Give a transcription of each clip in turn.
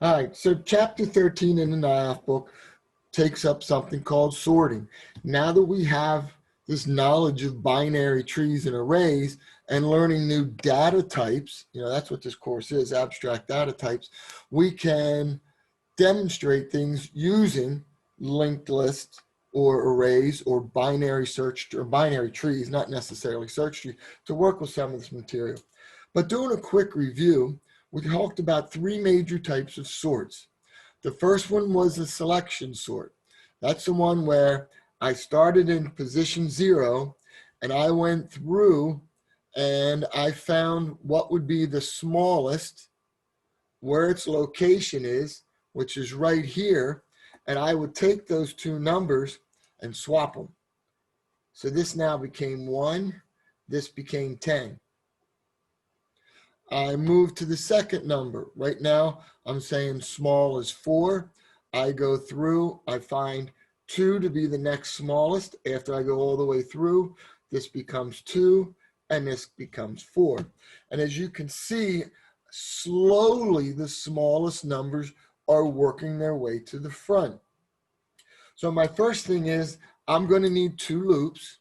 All right, so chapter 13 in the NIAF book takes up something called sorting. Now that we have this knowledge of binary trees and arrays and learning new data types, that's what this course is, abstract data types, we can demonstrate things using linked lists or arrays or binary search or binary trees, not necessarily search trees, to work with some of this material. But doing a quick review, we talked about three major types of sorts. The first one was a selection sort. That's the one where I started in position 0 and I went through and I found what would be the smallest, where its location is, which is right here, and I would take those two numbers and swap them. So this now became 1, this became 10. I move to the second number. Right now, I'm saying small is 4. I go through, I find 2 to be the next smallest. After I go all the way through, this becomes 2, and this becomes 4. And as you can see, slowly the smallest numbers are working their way to the front. So my first thing is, I'm going to need 2 loops.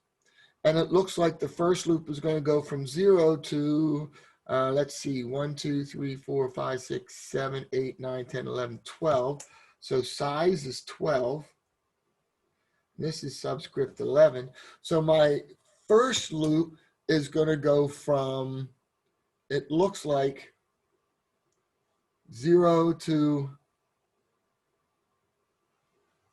And it looks like the first loop is going to go from 0 to let's see, 1, 2, 3, 4, 5, 6, 7, 8, 9, 10, 11, 12. So size is 12. This is subscript 11. So my first loop is going to go from, it looks like 0 to,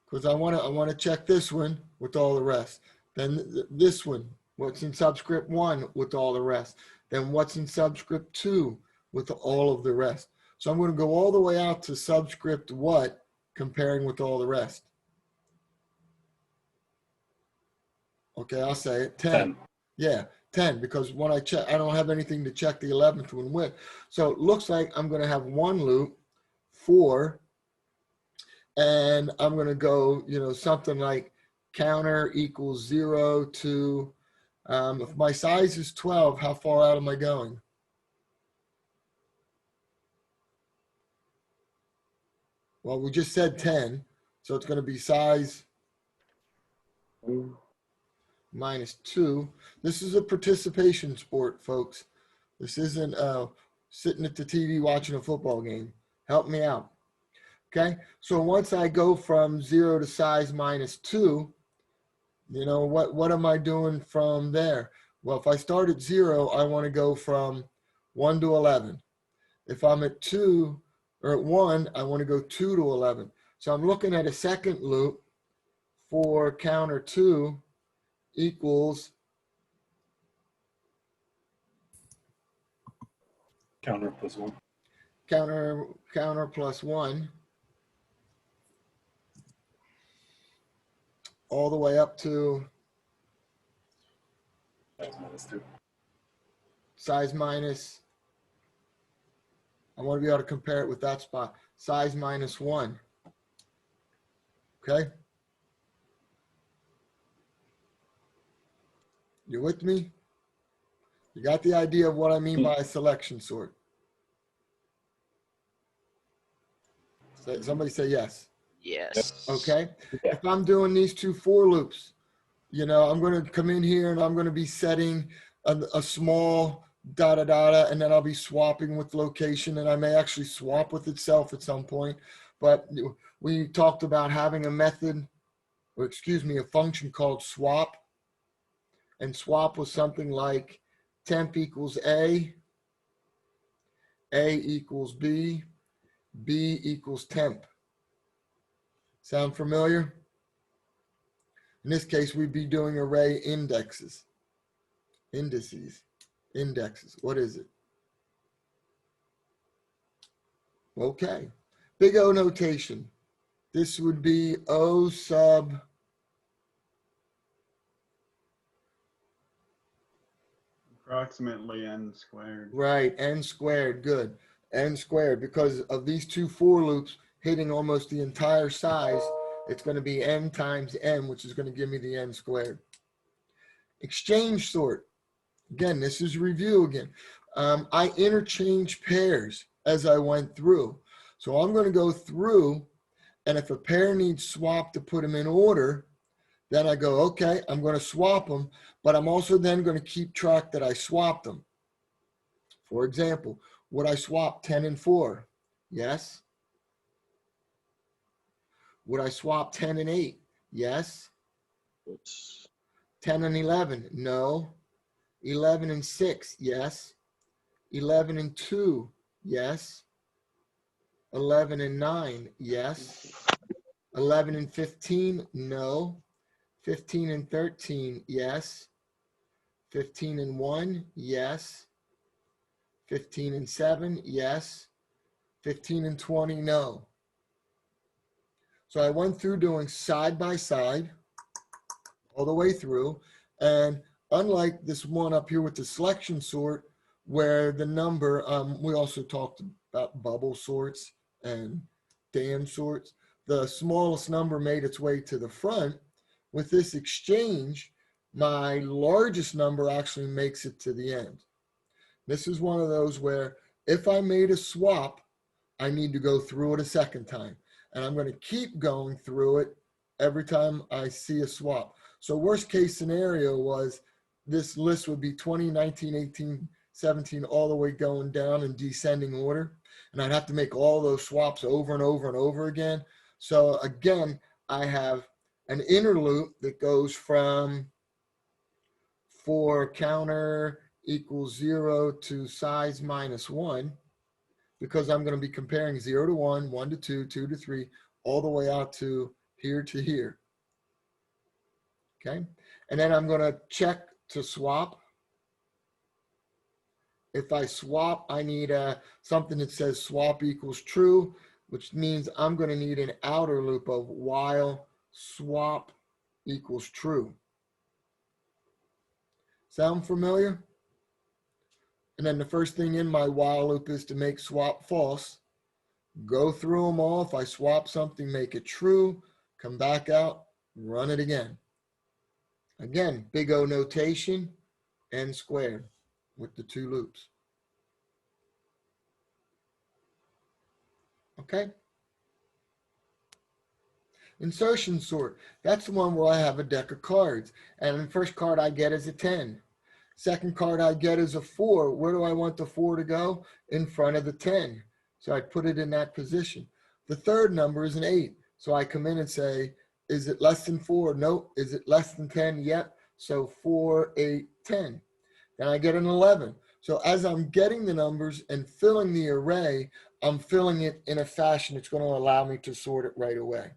because I want to check this one with all the rest. Then this one, what's in subscript 1 with all the rest. Then what's in subscript 2 with all of the rest. So I'm going to go all the way out to subscript what, comparing with all the rest. Okay, I'll say it, 10. Yeah, 10, because when I check, I don't have anything to check the 11th one with. So it looks like I'm going to have one loop, 4, and I'm going to go, something like counter equals 0 to, if my size is 12, how far out am I going? Well, we just said 10, so it's going to be size minus 2. This is a participation sport, folks. This isn't sitting at the TV watching a football game. Help me out. Okay, so once I go from 0 to size minus 2, what am I doing from there? Well, if I start at 0, I want to go from 1 to 11. If I'm at 2 or at 1, I want to go 2 to 11. So I'm looking at a second loop for counter 2 equals counter plus 1. Counter plus 1 all the way up to Size minus 2. Size minus, I want to be able to compare it with that spot, size minus 1. Okay? You with me? You got the idea of what I mean by a selection sort? Somebody say yes. Yes. Okay. Yeah. If I'm doing these 2 for loops, I'm going to come in here and I'm going to be setting a small data, and then I'll be swapping with location, and I may actually swap with itself at some point. But we talked about having a method, or excuse me, a function called swap. And swap was something like temp equals A equals B equals temp. Sound familiar? In this case, we'd be doing array indexes. Indices. Indexes. What is it? Okay. Big O notation. This would be O sub approximately n squared. Right, n squared, good. N squared, because of these 2 for loops hitting almost the entire size, it's going to be n times n, which is going to give me the n squared. Exchange sort. Again, this is review again. I interchanged pairs as I went through. So I'm going to go through, and if a pair needs swapped to put them in order, then I go, okay, I'm going to swap them, but I'm also then going to keep track that I swapped them. For example, would I swap 10 and 4? Yes. Would I swap 10 and 8? Yes. 10 and 11? No. 11 and 6? Yes. 11 and 2? Yes. 11 and 9? Yes. 11 and 15? No. 15 and 13? Yes. 15 and 1? Yes. 15 and 7? Yes. 15 and 20? No. So I went through doing side by side all the way through. And unlike this one up here with the selection sort, where the number, we also talked about bubble sorts and dam sorts. The smallest number made its way to the front. With this exchange, my largest number actually makes it to the end. This is one of those where if I made a swap, I need to go through it a second time. And I'm going to keep going through it every time I see a swap. So worst case scenario was this list would be 20, 19, 18, 17, all the way going down in descending order. And I'd have to make all those swaps over and over and over again. So again, I have an inner loop that goes from for counter equals 0 to size minus 1, because I'm going to be comparing 0 to 1, 1 to 2, 2 to 3, all the way out to here. Okay. And then I'm going to check to swap. If I swap, I need something that says swap equals true, which means I'm going to need an outer loop of while swap equals true. Sound familiar? And then the first thing in my while loop is to make swap false. Go through them all. If I swap something, make it true, come back out, run it again. Again, big O notation, n squared with the two loops. Okay. Insertion sort. That's the one where I have a deck of cards. And the first card I get is a 10. Second card I get is a 4. Where do I want the 4 to go? In front of the 10. So I put it in that position. The third number is an 8. So I come in and say, is it less than 4? Nope. Is it less than 10? Yep. So 4, 8, 10. Then I get an 11. So as I'm getting the numbers and filling the array, I'm filling it in a fashion that's going to allow me to sort it right away.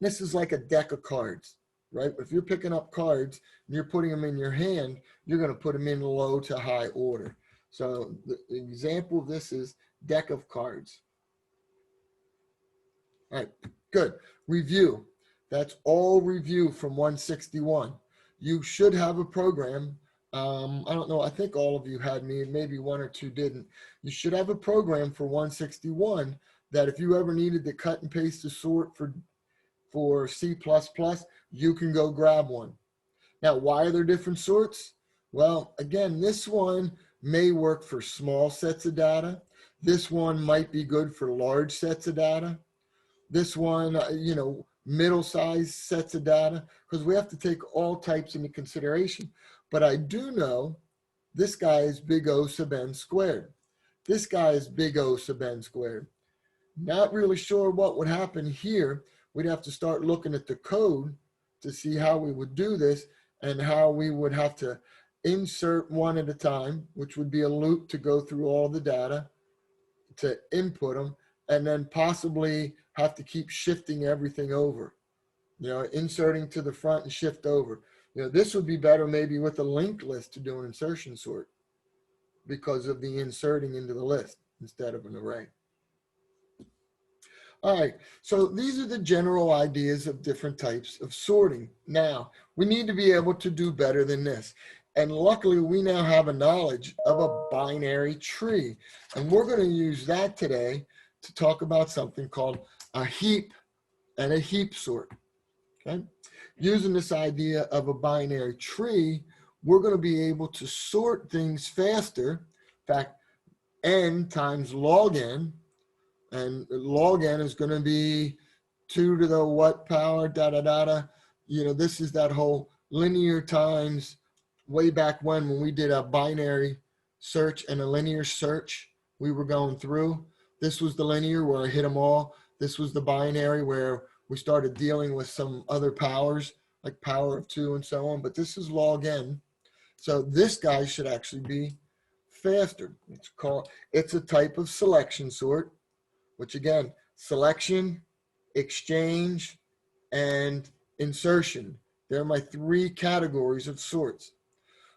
This is like a deck of cards, right? If you're picking up cards and you're putting them in your hand, you're going to put them in low to high order. So the example of this is deck of cards. All right, good. Review. That's all review from 161. You should have a program. I don't know. I think all of you had me, maybe one or two didn't. You should have a program for 161 that if you ever needed to cut and paste a sort for C++, you can go grab one. Now, why are there different sorts? Well, again, this one may work for small sets of data. This one might be good for large sets of data. This one, middle-sized sets of data, because we have to take all types into consideration. But I do know this guy is big O sub n squared. This guy is big O sub n squared. Not really sure what would happen here. We'd have to start looking at the code to see how we would do this and how we would have to insert one at a time, which would be a loop to go through all the data to input them, and then possibly have to keep shifting everything over, inserting to the front and shift over. This would be better maybe with a linked list to do an insertion sort because of the inserting into the list instead of an array. All right, so these are the general ideas of different types of sorting. Now, we need to be able to do better than this. And luckily, we now have a knowledge of a binary tree. And we're going to use that today to talk about something called a heap and a heap sort. Okay? Using this idea of a binary tree, we're going to be able to sort things faster. In fact, n times log n And log n is going to be 2 to the what power, da da da da. You know, this is that whole linear times way back when we did a binary search and a linear search we were going through. This was the linear where I hit them all. This was the binary where we started dealing with some other powers like power of 2 and so on. But this is log n. So this guy should actually be faster. It's a type of selection sort, which again, selection, exchange, and insertion. They're my 3 categories of sorts.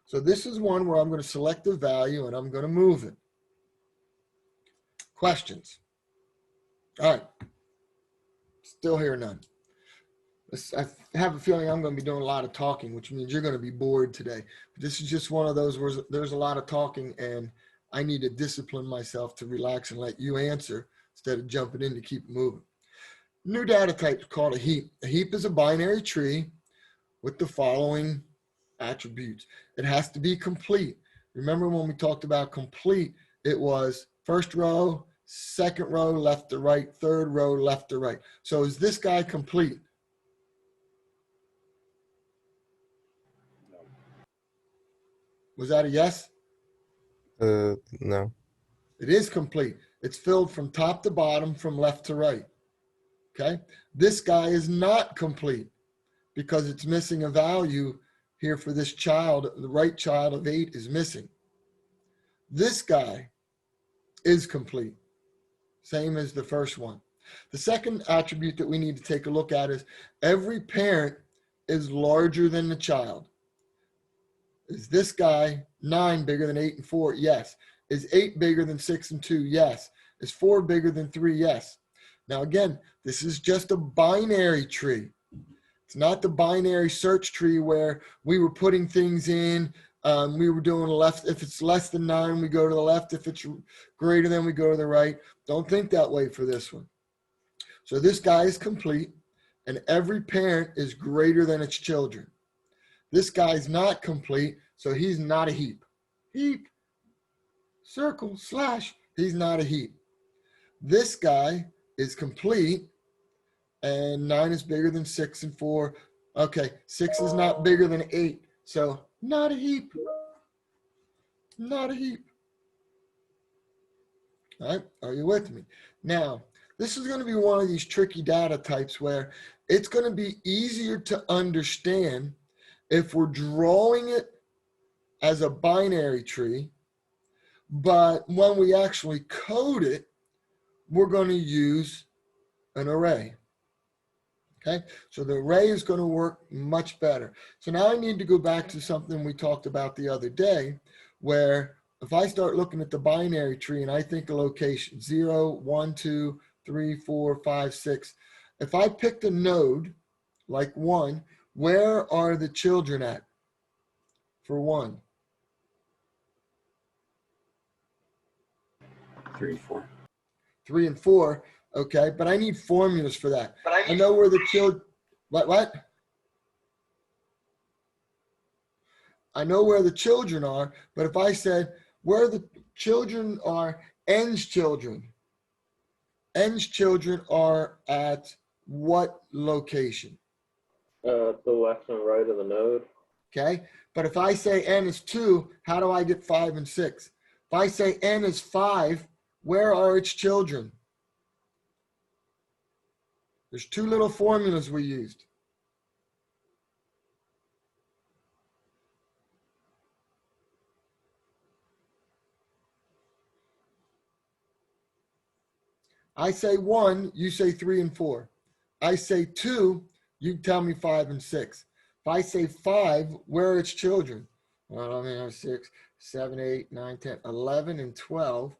So this is one where I'm going to select a value and I'm going to move it. Questions? All right. Still hear none. I have a feeling I'm going to be doing a lot of talking, which means you're going to be bored today. This is just one of those where there's a lot of talking and I need to discipline myself to relax and let you answer instead of jumping in to keep moving. New data type is called a heap. A heap is a binary tree with the following attributes. It has to be complete. Remember when we talked about complete, it was first row, second row, left to right, third row, left to right. So is this guy complete? No. Was that a yes? No. It is complete. It's filled from top to bottom, from left to right. Okay. This guy is not complete because it's missing a value here for this child. The right child of 8 is missing. This guy is complete. Same as the first one. The second attribute that we need to take a look at is every parent is larger than the child. Is this guy 9 bigger than 8 and 4? Yes. Is 8 bigger than 6 and 2? Yes. Is 4 bigger than 3? Yes. Now again, this is just a binary tree. It's not the binary search tree where we were putting things in. We were doing left. If it's less than 9, we go to the left. If it's greater than, we go to the right. Don't think that way for this one. So this guy is complete, and every parent is greater than its children. This guy's not complete, so he's not a heap. Heap, circle, slash, he's not a heap. This guy is complete, and 9 is bigger than 6 and 4. Okay, 6 is not bigger than 8, so not a heap. Not a heap. All right, are you with me? Now, this is going to be one of these tricky data types where it's going to be easier to understand if we're drawing it as a binary tree, but when we actually code it, we're going to use an array. Okay, so the array is going to work much better. So now I need to go back to something we talked about the other day, where if I start looking at the binary tree and I think a location, 0, 1, 2, 3, 4, 5, 6. If I picked a node like 1, where are the children at for 1? 3 and 4. 3 and 4. Okay, but I need formulas for that. I know where the children, what? I know where the children are, but if I said where the children are, n's children are at what location? The left and right of the node. Okay, but if I say n is 2, how do I get 5 and 6? If I say n is 5, where are its children? There's 2 little formulas we used. I say 1, you say 3 and 4. I say 2, you tell me 5 and 6. If I say 5, where are its children? Well, I mean, I have 6, 7, 8, 9, 10, 11, and 12.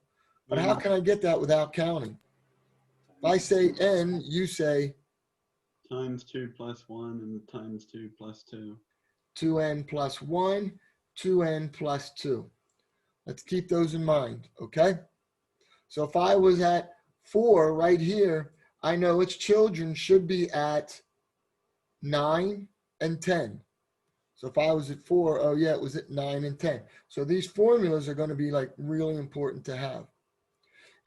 But how can I get that without counting? If I say n, you say times 2 plus 1 and times 2 plus 2. 2n plus 1, 2n plus 2. Let's keep those in mind, okay? So if I was at 4 right here, I know its children should be at 9 and 10. So if I was at 4, oh yeah, it was at 9 and 10. So these formulas are going to be like really important to have.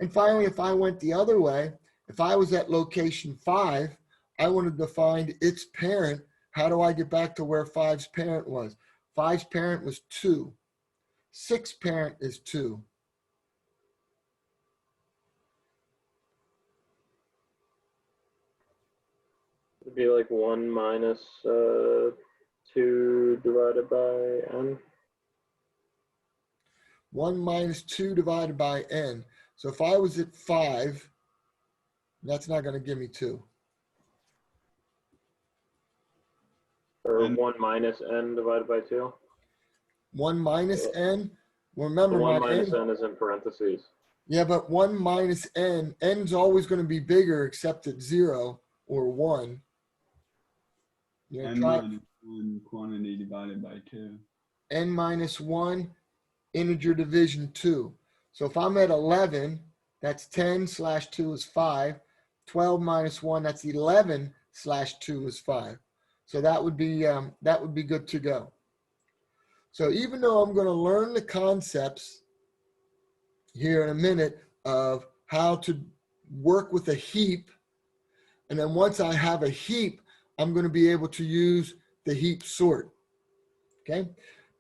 And finally, if I went the other way, if I was at location 5, I wanted to find its parent. How do I get back to where 5's parent was? 5's parent was 2. 6 parent is 2. It'd be like 1 minus 2 divided by n. 1 minus 2 divided by n. So if I was at 5, that's not going to give me 2. Or N. 1 minus n divided by 2. 1 minus n. Well, remember The 1 my minus n. n is in parentheses. Yeah, but 1 minus n. N's always going to be bigger except at 0 or 1. You know, N try minus 1 quantity divided by 2. n minus 1, integer division 2. So if I'm at 11, that's 10 slash 2 is 5. 12 minus 1, that's 11 slash 2 is 5. So that would be good to go. So even though I'm going to learn the concepts here in a minute of how to work with a heap, and then once I have a heap, I'm going to be able to use the heap sort. Okay,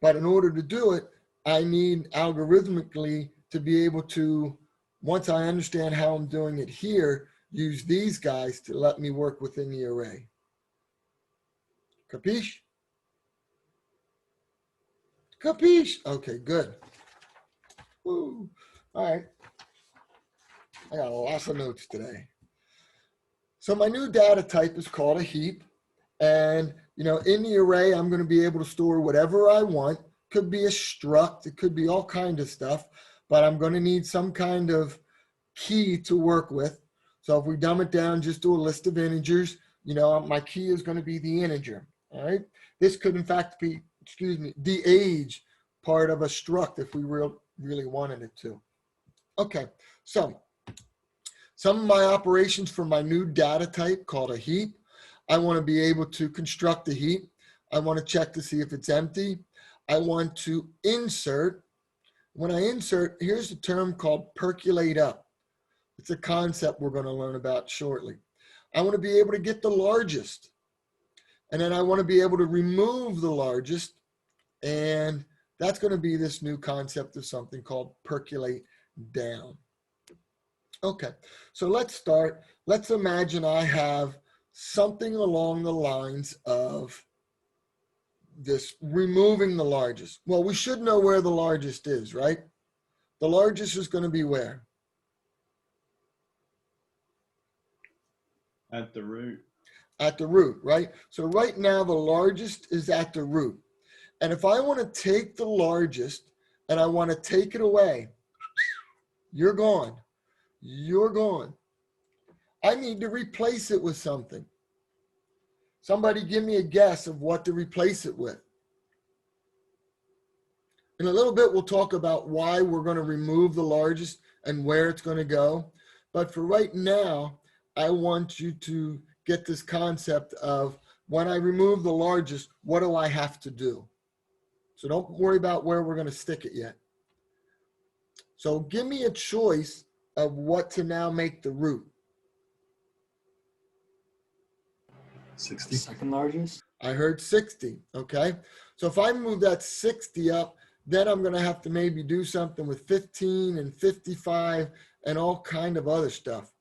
but in order to do it, I need algorithmically to be able to, once I understand how I'm doing it here, use these guys to let me work within the array. Capiche? Capiche? Okay, good. Woo. All right. I got lots of notes today. So my new data type is called a heap. And, you know, in the array, I'm going to be able to store whatever I want. Could be a struct. It could be all kind of stuff. But I'm going to need some kind of key to work with. So if we dumb it down just to a list of integers, you know, my key is going to be the integer. All right. This could, in fact, be, the age part of a struct if we really wanted it to. Okay. So some of my operations for my new data type called a heap. I want to be able to construct a heap. I want to check to see if it's empty. I want to insert. When I insert, here's a term called percolate up. It's a concept we're going to learn about shortly. I want to be able to get the largest. And then I want to be able to remove the largest. And that's going to be this new concept of something called percolate down. Okay, so let's start. Let's imagine I have something along the lines of this removing the largest. Well, we should know where the largest is, right? The largest is going to be where? At the root. At the root, right? So right now the largest is at the root. And if I want to take the largest and I want to take it away, you're gone. You're gone. I need to replace it with something. Somebody give me a guess of what to replace it with. In a little bit, we'll talk about why we're going to remove the largest and where it's going to go. But for right now, I want you to get this concept of when I remove the largest, what do I have to do? So don't worry about where we're going to stick it yet. So give me a choice of what to now make the root. 60. Second largest. I heard 60, okay? So if I move that 60 up, then I'm gonna have to maybe do something with 15 and 55 and all kind of other stuff.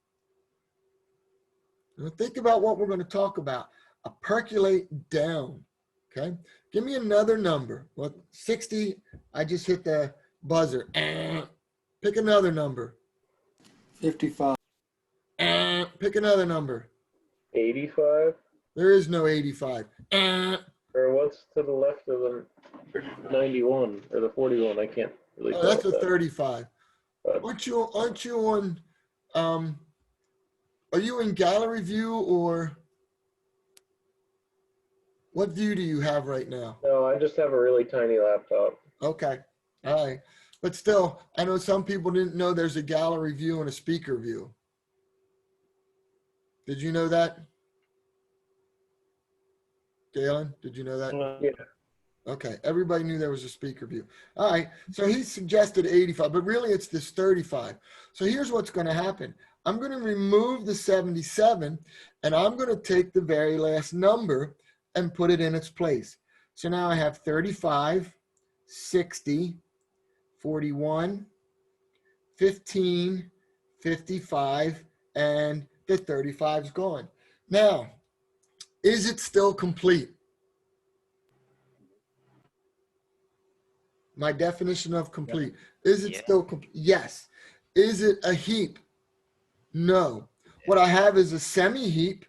Now think about what we're gonna talk about. A percolate down, okay? Give me another number. Well, 60, I just hit the buzzer. Pick another number. 55. Pick another number. 85? There is no 85. Or what's to the left of the 91 or the 41? I can't really Oh, tell. that's a that. 35. Aren't you on, are you in gallery view or what view do you have right now? No, I just have a really tiny laptop. Okay, all right. But still, I know some people didn't know there's a gallery view and a speaker view. Did you know that? Galen, did you know that? Yeah. Okay, everybody knew there was a speaker view. All right, so he suggested 85, but really it's this 35. So here's what's going to happen. I'm going to remove the 77, and I'm going to take the very last number and put it in its place. So now I have 35, 60, 41, 15, 55, and the 35 is gone. Now, is it still complete? My definition of complete. Is it Yeah. still complete? Yes. Is it a heap? No. What I have is a semi-heap.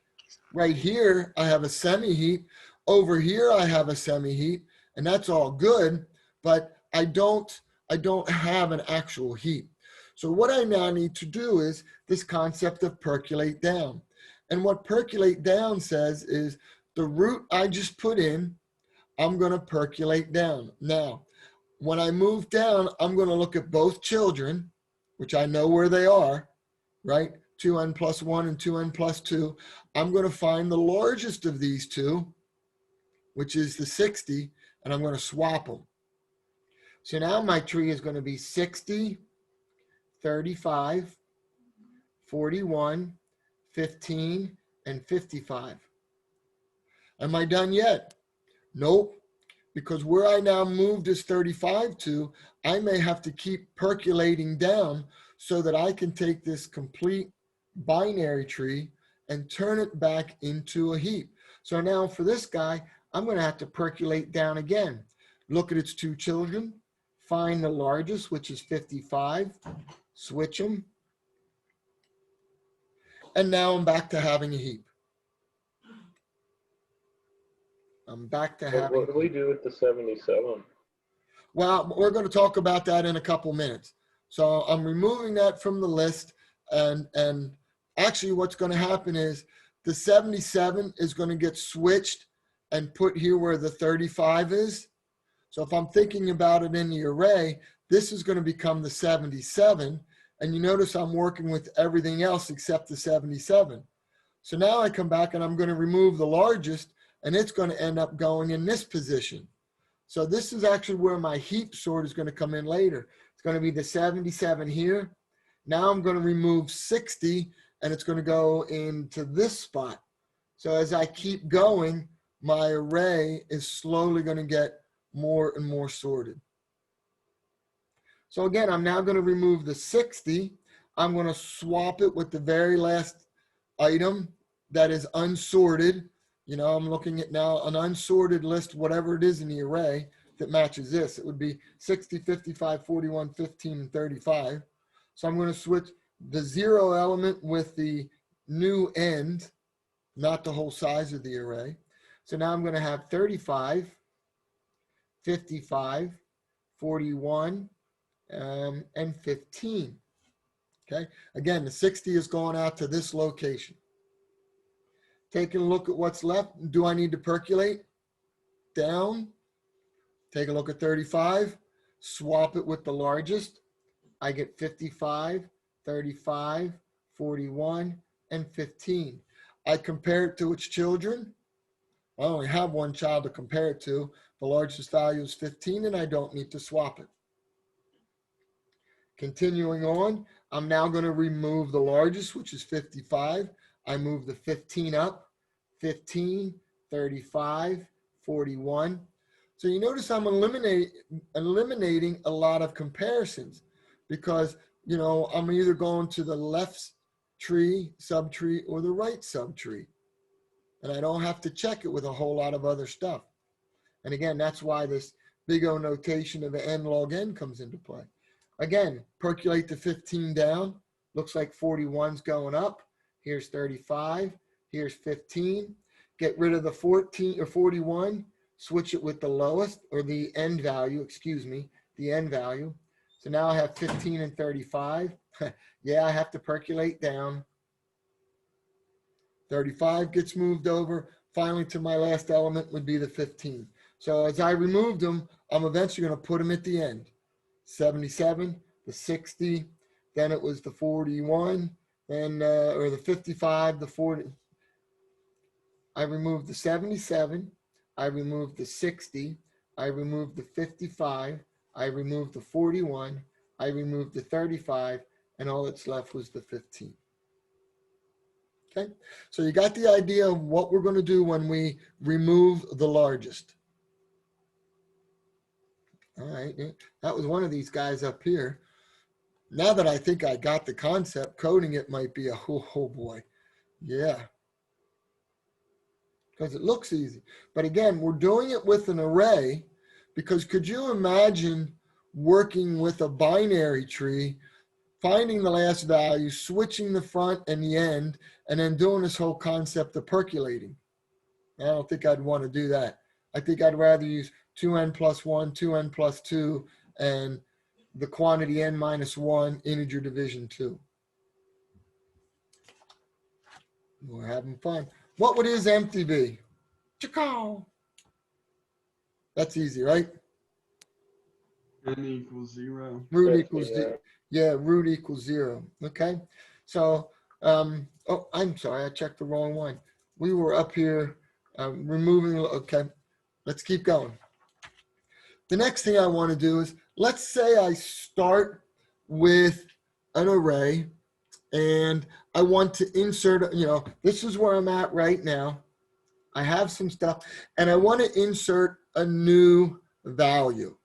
Right here, I have a semi-heap. Over here, I have a semi-heap, and that's all good, but I don't have an actual heap. So what I now need to do is this concept of percolate down. And what percolate down says is the root I just put in, I'm going to percolate down. Now, when I move down, I'm going to look at both children, which I know where they are, right? 2n plus 1 and 2n plus 2. I'm going to find the largest of these two, which is the 60, and I'm going to swap them. So now my tree is going to be 60, 35, 41, 15, and 55. Am I done yet? Nope. Because where I now moved this 35 to, I may have to keep percolating down so that I can take this complete binary tree and turn it back into a heap. So now for this guy, I'm going to have to percolate down again. Look at its two children, find the largest, which is 55, switch them, and now I'm back to having a heap. I'm back to having. What do we do with the 77? Well, we're going to talk about that in a couple minutes. So I'm removing that from the list. And actually what's going to happen is the 77 is going to get switched and put here where the 35 is. So if I'm thinking about it in the array, this is going to become the 77. And you notice I'm working with everything else except the 77. So now I come back and I'm going to remove the largest, and it's going to end up going in this position. So this is actually where my heap sort is going to come in later. It's going to be the 77 here. Now I'm going to remove 60, and it's going to go into this spot. So as I keep going, my array is slowly going to get more and more sorted. So again, I'm now going to remove the 60. I'm going to swap it with the very last item that is unsorted. You know, I'm looking at now an unsorted list, whatever it is in the array that matches this. It would be 60, 55, 41, 15, and 35. So I'm going to switch the 0 element with the new end, not the whole size of the array. So now I'm going to have 35, 55, 41, and 15. Okay. Again, the 60 is going out to this location. Taking a look at what's left. Do I need to percolate down? Take a look at 35. Swap it with the largest. I get 55, 35, 41, and 15. I compare it to its children. I only have one child to compare it to. The largest value is 15, and I don't need to swap it. Continuing on, I'm now going to remove the largest, which is 55. I move the 15 up, 15, 35, 41. So you notice I'm eliminating a lot of comparisons because, you know, I'm either going to the left tree, subtree, or the right subtree. And I don't have to check it with a whole lot of other stuff. And again, that's why this big O notation of n log n comes into play. Again, percolate the 15 down. Looks like 41's going up. Here's 35. Here's 15. Get rid of the 14 or 41. Switch it with the lowest or the end value, excuse me, the end value. So now I have 15 and 35. Yeah, I have to percolate down. 35 gets moved over. Finally, to my last element would be the 15. So as I removed them, I'm eventually going to put them at the end. 77, the 60, then it was the 41, and or the 55, the 40. I removed the 77, I removed the 60, I removed the 55, I removed the 41, I removed the 35, and all that's left was the 15. Okay, so you got the idea of what we're going to do when we remove the largest. All right, that was one of these guys up here. Now that I think I got the concept, coding it might be a oh boy. Yeah. Because it looks easy. But again, we're doing it with an array because could you imagine working with a binary tree, finding the last value, switching the front and the end, and then doing this whole concept of percolating? I don't think I'd want to do that. I think I'd rather use 2n plus 1, 2n plus 2, and the quantity n minus 1, integer division 2. We're having fun. What would his empty be? Chacao. That's easy, right? N equals 0. Root That's equals, the, yeah, root equals 0. Okay. So, oh, I'm sorry. I checked the wrong one. We were up here removing. Okay. Let's keep going. The next thing I want to do is, let's say I start with an array and I want to insert, this is where I'm at right now. I have some stuff and I want to insert a new value.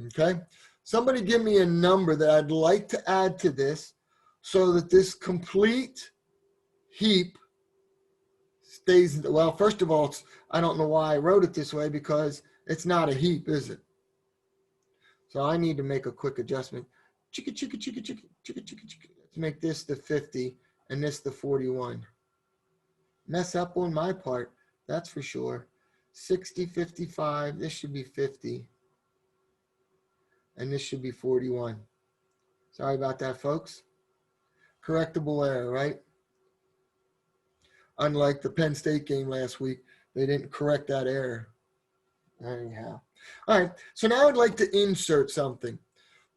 Okay. Somebody give me a number that I'd like to add to this so that this complete heap stays. Well, first of all, I don't know why I wrote it this way because it's not a heap, is it? So I need to make a quick adjustment. Chicka, chicka, chicka, chicka, chicka, chicka, chicka. Let's make this the 50 and this the 41. Mess up on my part, that's for sure. 60, 55, this should be 50. And this should be 41. Sorry about that, folks. Correctable error, right? Unlike the Penn State game last week, they didn't correct that error. Anyhow. All right, so now I'd like to insert something.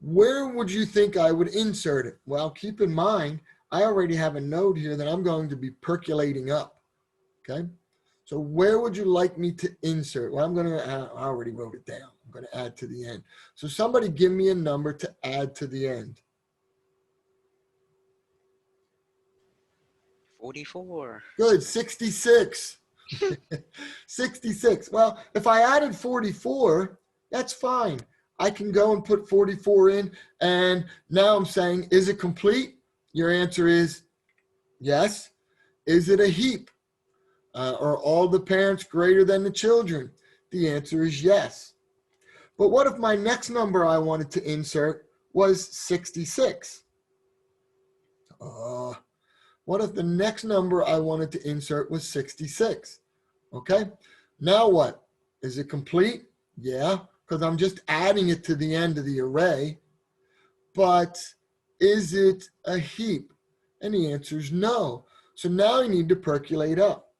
Where would you think I would insert it? Well, keep in mind, I already have a node here that I'm going to be percolating up, okay? So where would you like me to insert? Well, I already wrote it down. I'm going to add to the end. So somebody give me a number to add to the end. 44. Good, 66. 66. Well, if I added 44, that's fine. I can go and put 44 in. And now I'm saying, is it complete? Your answer is yes. Is it a heap? Are all the parents greater than the children? The answer is yes. But what if my next number I wanted to insert was 66? What if the next number I wanted to insert was 66? Okay, now what? Is it complete? Yeah, because I'm just adding it to the end of the array. But is it a heap? And the answer is no. So now I need to percolate up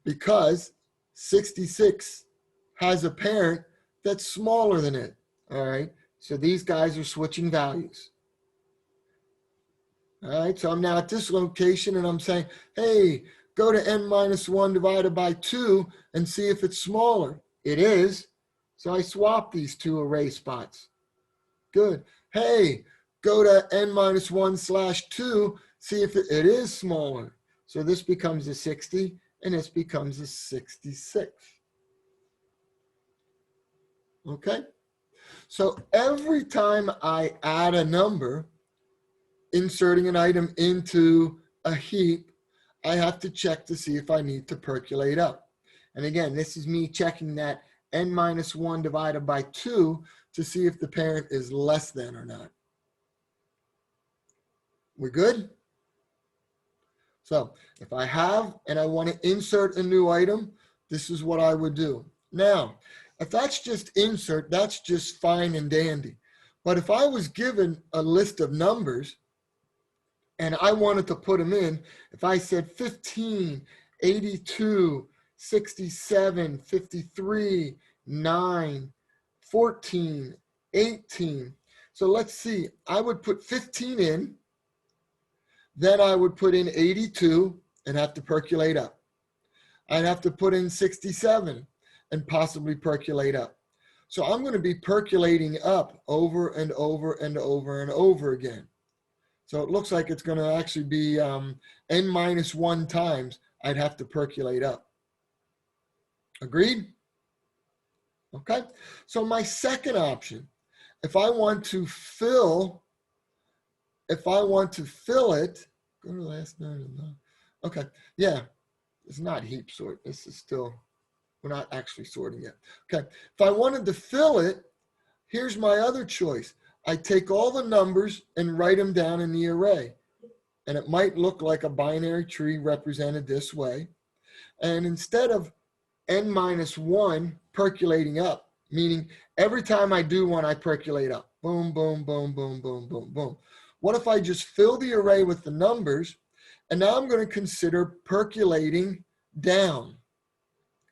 because 66 has a parent that's smaller than it. All right, so these guys are switching values. All right, so I'm now at this location and I'm saying, hey, go to n minus 1 divided by 2 and see if it's smaller. It is. So I swap these two array spots. Good. Hey, go to n minus 1 slash 2, see if it is smaller. So this becomes a 60 and this becomes a 66. Okay. So every time I add a number, inserting an item into a heap, I have to check to see if I need to percolate up. And again, this is me checking that n minus 1 divided by 2 to see if the parent is less than or not. We good? So if I have and I want to insert a new item, this is what I would do. Now, if that's just insert, that's just fine and dandy. But if I was given a list of numbers and I wanted to put them in, if I said 15, 82, 67, 53, 9, 14, 18. So let's see, I would put 15 in, then I would put in 82 and have to percolate up. I'd have to put in 67 and possibly percolate up. So I'm going to be percolating up over and over and over and over again. So it looks like it's going to actually be n minus 1 times I'd have to percolate up. Agreed? Okay. So my second option, if I want to fill it, go to the last node. Okay. Yeah. It's not heap sort. This is still, we're not actually sorting yet. Okay. If I wanted to fill it, here's my other choice. I take all the numbers and write them down in the array. And it might look like a binary tree represented this way. And instead of n minus 1 percolating up, meaning every time I do one, I percolate up. Boom, boom, boom, boom, boom, boom, boom. What if I just fill the array with the numbers, and now I'm going to consider percolating down.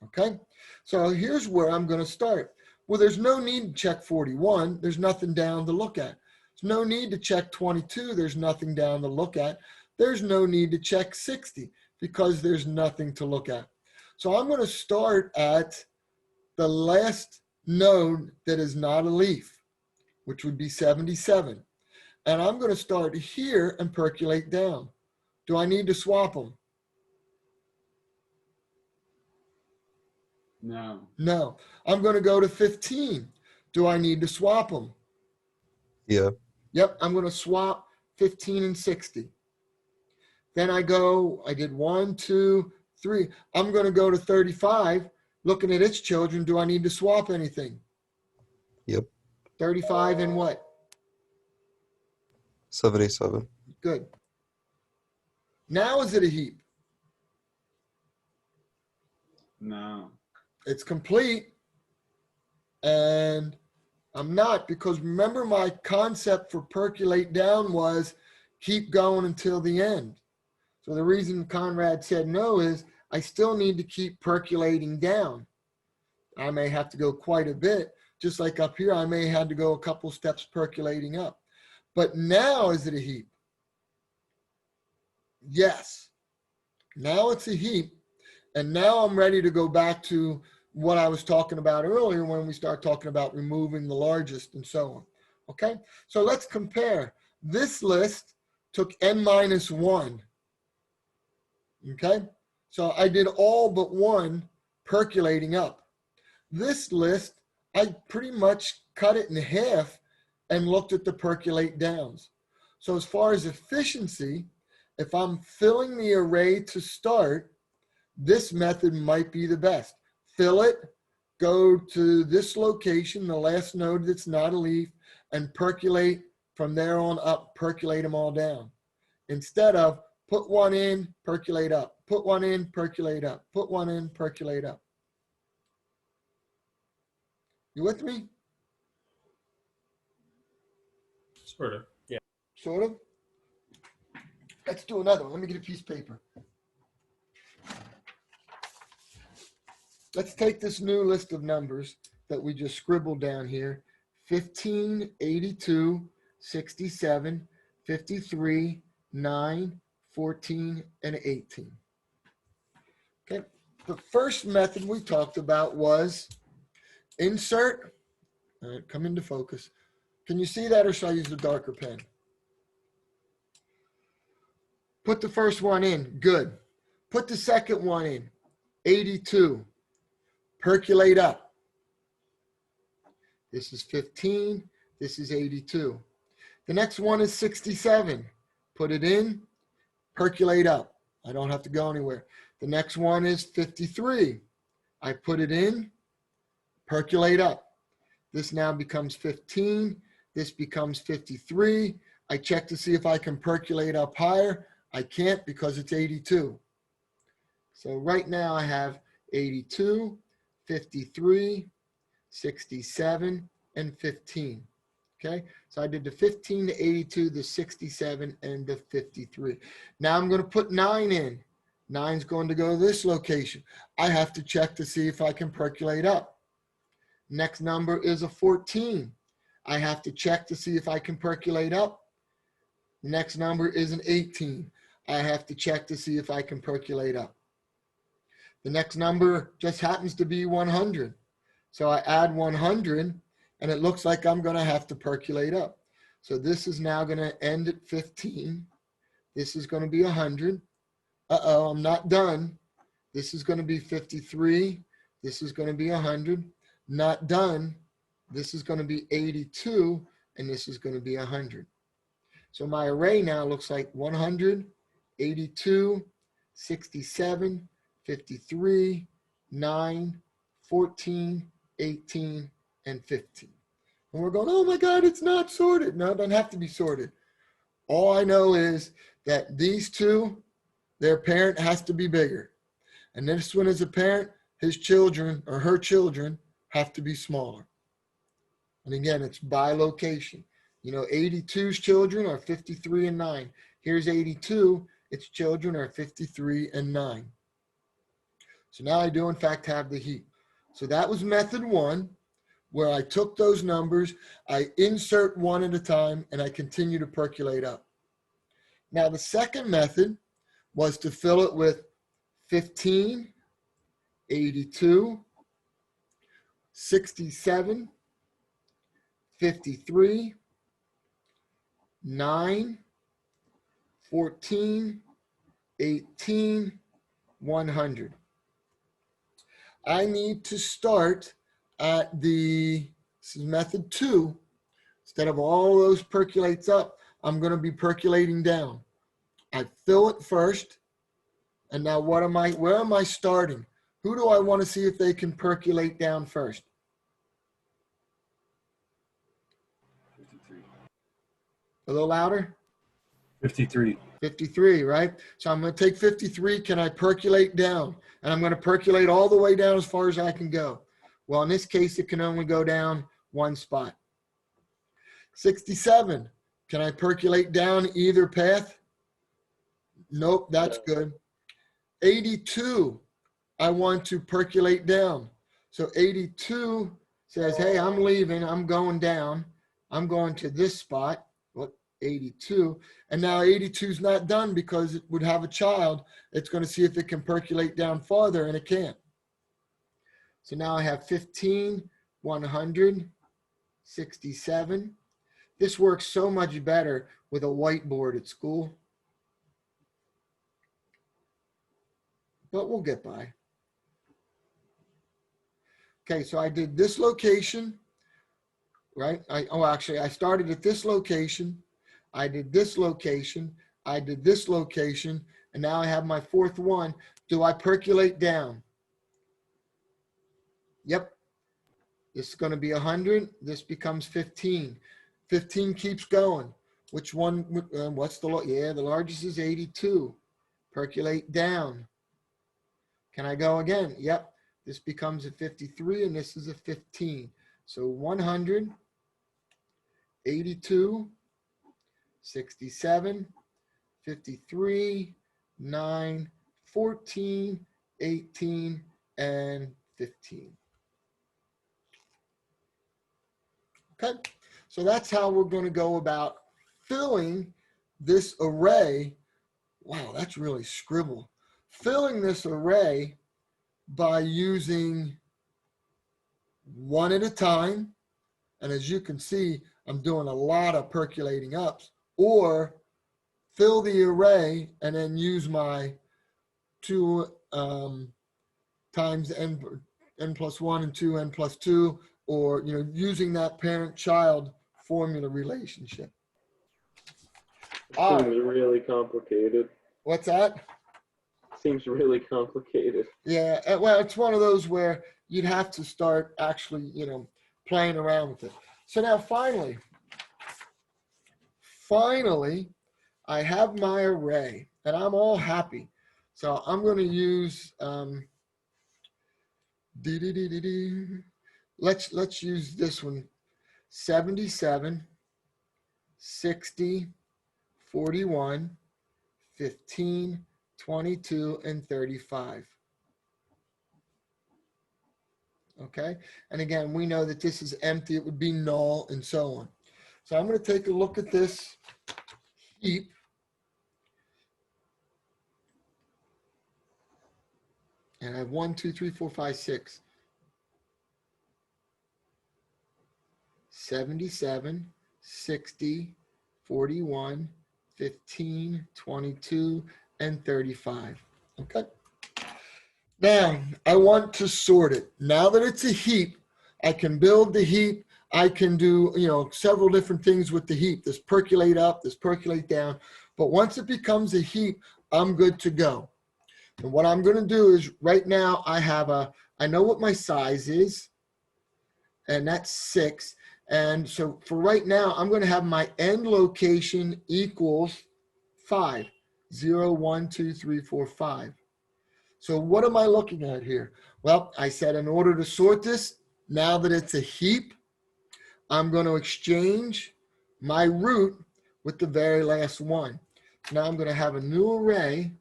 Okay, so here's where I'm going to start. Well, there's no need to check 41. There's nothing down to look at. There's no need to check 22. There's nothing down to look at. There's no need to check 60 because there's nothing to look at. So I'm going to start at the last node that is not a leaf, which would be 77. And I'm going to start here and percolate down. Do I need to swap them? No. No. I'm going to go to 15. Do I need to swap them? Yeah. Yep, I'm going to swap 15 and 60. Then I did 1, 2, 3. I'm going to go to 35. Looking at its children, do I need to swap anything? Yep. 35 and what? 77. Good. Now is it a heap? No. It's complete. And I'm not, because remember my concept for percolate down was keep going until the end. So the reason Conrad said no is I still need to keep percolating down. I may have to go quite a bit, just like up here, I may have to go a couple steps percolating up. But now is it a heap? Yes. Now it's a heap. And now I'm ready to go back to what I was talking about earlier when we start talking about removing the largest and so on. Okay, so let's compare. This list took n minus 1. Okay, so I did all but 1 percolating up. This list, I pretty much cut it in half and looked at the percolate downs. So as far as efficiency, if I'm filling the array to start, this method might be the best. Fill it, go to this location, the last node that's not a leaf, and percolate from there on up, percolate them all down. Instead of put one in, percolate up, put one in, percolate up, put one in, percolate up. You with me? Sort of. Yeah. Sort of? Let's do another one. Let me get a piece of paper. Let's take this new list of numbers that we just scribbled down here. 15, 82, 67, 53, 9, 14, and 18. Okay. The first method we talked about was insert. All right, come into focus. Can you see that, or should I use a darker pen? Put the first one in. Good. Put the second one in. 82. Percolate up. This is 15. This is 82. The next one is 67. Put it in. Percolate up. I don't have to go anywhere. The next one is 53. I put it in. Percolate up. This now becomes 15. This becomes 53. I check to see if I can percolate up higher. I can't because it's 82. So right now I have 82, 53, 67, and 15. Okay, so I did the 15 to 82, the 67, and the 53. Now I'm going to put 9 in. 9's going to go to this location. I have to check to see if I can percolate up. Next number is a 14. I have to check to see if I can percolate up. Next number is an 18. I have to check to see if I can percolate up. The next number just happens to be 100. So I add 100 and it looks like I'm going to have to percolate up. So this is now going to end at 15. This is going to be 100. Uh-oh, I'm not done. This is going to be 53. This is going to be 100. Not done. This is going to be 82, and this is going to be 100. So my array now looks like 100, 82, 67, 53, 9, 14, 18, and 15. And we're going, oh my God, it's not sorted. No, it doesn't have to be sorted. All I know is that these two, their parent has to be bigger. And this one is a parent, his children or her children have to be smaller. And again, it's by location. You know, 82's children are 53 and 9. Here's 82, its children are 53 and 9. So now I do in fact have the heap. So that was method 1, where I took those numbers, I insert one at a time, and I continue to percolate up. Now the second method was to fill it with 15, 82, 67, 53, 9, 14, 18, 100. I need to start at this is method 2. Instead of all those percolates up, I'm going to be percolating down. I fill it first. And now where am I starting? Who do I want to see if they can percolate down first? 53. A little louder? 53. 53, right? So I'm going to take 53. Can I percolate down? And I'm going to percolate all the way down as far as I can go. Well, in this case, it can only go down one spot. 67. Can I percolate down either path? Nope, that's good. 82. I want to percolate down. So 82 says, hey, I'm leaving. I'm going down. I'm going to this spot. 82. And now 82 is not done because it would have a child. It's going to see if it can percolate down farther, and it can't. So now I have 15, 100, 67. This works so much better with a whiteboard at school. But we'll get by. Okay, so I did this location, right? I started at this location. I did this location, I did this location, and now I have my fourth one. Do I percolate down? Yep. This is going to be 100. This becomes 15. 15 keeps going. Which one, what's the largest is 82. Percolate down. Can I go again? Yep. This becomes a 53, and this is a 15. So 100, 82, 67, 53, 9, 14, 18, and 15. Okay, so that's how we're going to go about filling this array. Wow, that's really scribble. Filling this array by using one at a time. And as you can see, I'm doing a lot of percolating ups. Or fill the array and then use my 2 times n plus 1 and 2 n plus 2, or using that parent-child formula relationship. Seems really complicated. What's that? Seems really complicated. Yeah, well, it's one of those where you'd have to start actually, playing around with it. So now finally, I have my array and I'm all happy. So I'm going to use, let's use this one, 77, 60, 41, 15, 22, and 35. Okay, and again, we know that this is empty, it would be null, and so on. So I'm going to take a look at this heap. And I have 1, 2, 3, 4, 5, 6. 77, 60, 41, 15, 22, and 35. Okay. Now, I want to sort it. Now that it's a heap, I can build the heap. I can do, several different things with the heap. This percolate up, this percolate down. But once it becomes a heap, I'm good to go. And what I'm going to do is right now I know what my size is, and that's 6. And so for right now, I'm going to have my end location equals 5. 0, 1, 2, 3, 4, 5. So what am I looking at here? Well, I said in order to sort this, now that it's a heap, I'm going to exchange my root with the very last one. Now I'm going to have a new array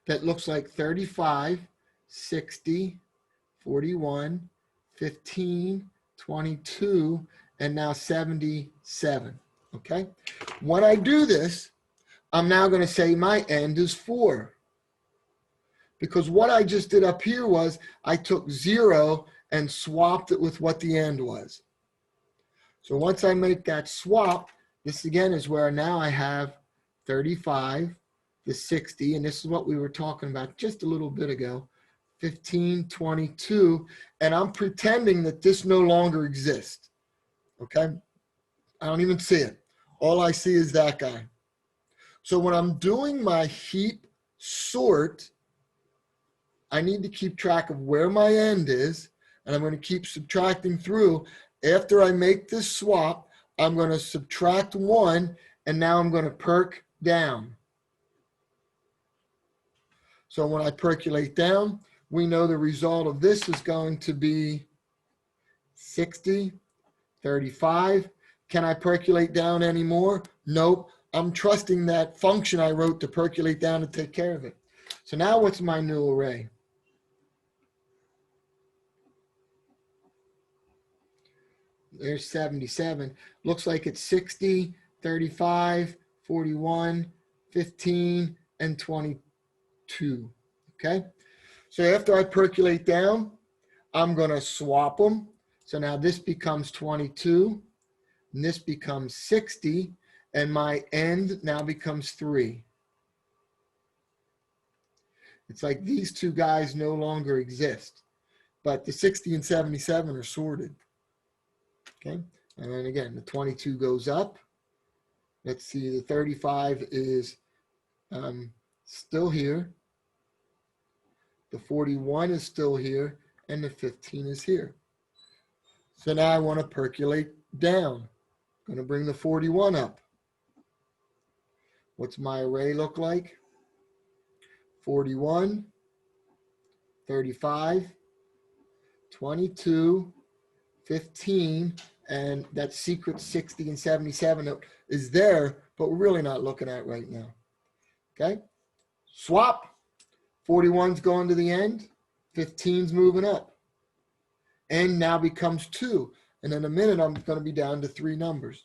that looks like 35, 60, 41, 15, 22, and now 77, okay? When I do this, I'm now going to say my end is 4. Because what I just did up here was I took 0 and swapped it with what the end was. So once I make that swap, this again is where now I have 35, the 60, and this is what we were talking about just a little bit ago, 15, 22, and I'm pretending that this no longer exists, okay? I don't even see it. All I see is that guy. So when I'm doing my heap sort, I need to keep track of where my end is, and I'm going to keep subtracting through. After I make this swap, I'm going to subtract 1, and now I'm going to perk down. So when I percolate down, we know the result of this is going to be 60, 35. Can I percolate down anymore? Nope. I'm trusting that function I wrote to percolate down to take care of it. So now what's my new array? There's 77. Looks like it's 60, 35, 41, 15, and 22. Okay? So after I percolate down, I'm going to swap them. So now this becomes 22, and this becomes 60, and my end now becomes 3. It's like these two guys no longer exist, but the 60 and 77 are sorted. Okay, and then again, the 22 goes up. Let's see, the 35 is still here. The 41 is still here, and the 15 is here. So now I want to percolate down. I'm going to bring the 41 up. What's my array look like? 41, 35, 22, 15, and that secret 60 and 77 is there, but we're really not looking at right now. Okay, swap. 41's going to the end, 15's moving up. N now becomes 2, and in a minute I'm going to be down to 3 numbers.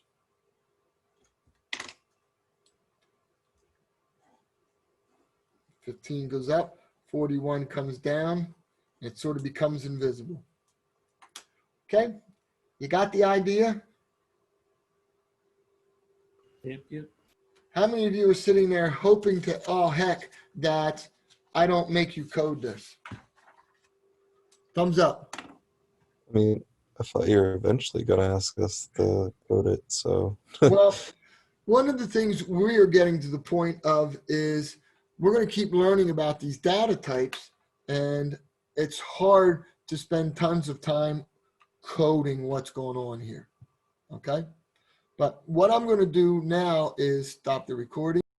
$15 goes up, 41 comes down, and it sort of becomes invisible. Okay, you got the idea? Yep. How many of you are sitting there hoping to, oh heck, that I don't make you code this? Thumbs up. I mean, I thought you were eventually going to ask us to code it, so. Well, one of the things we are getting to the point of is we're going to keep learning about these data types, and it's hard to spend tons of time coding what's going on here, okay? But what I'm going to do now is stop the recording.